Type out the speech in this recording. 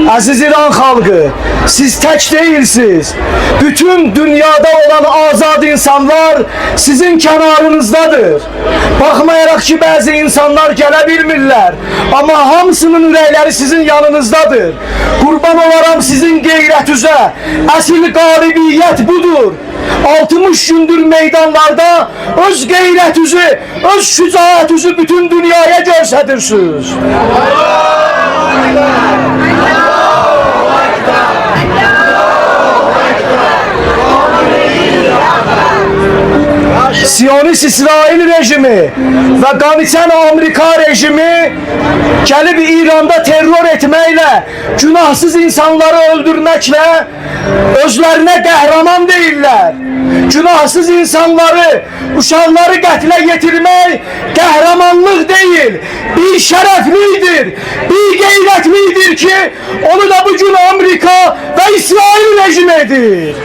Aziz İran halkı, siz tek değilsiniz. Bütün dünyada olan azad insanlar sizin kenarınızdadır. Bakmayarak ki bazı insanlar gələ bilmirlər, ama hamısının ürəkləri sizin yanınızdadır. Qurban olaram sizin qeyrətüzə, əsl qalibiyyət budur. 60 gündür meydanlarda öz qeyrətüzü, öz şücaətüzü bütün dünyaya göstərirsiniz. Siyonist İsrail rejimi ve qaniçən Amerika rejimi gəlib İranda terror etməklə, günahsız insanları öldürməklə özlerine qəhrəman deyirlər. Günahsız insanları, uşaqları qətlə yetirmək qəhrəmanlıq deyil, bir şərəflidir, bir qeyrətlidir ki, onu da bugün Amerika ve İsrail rejimi edir.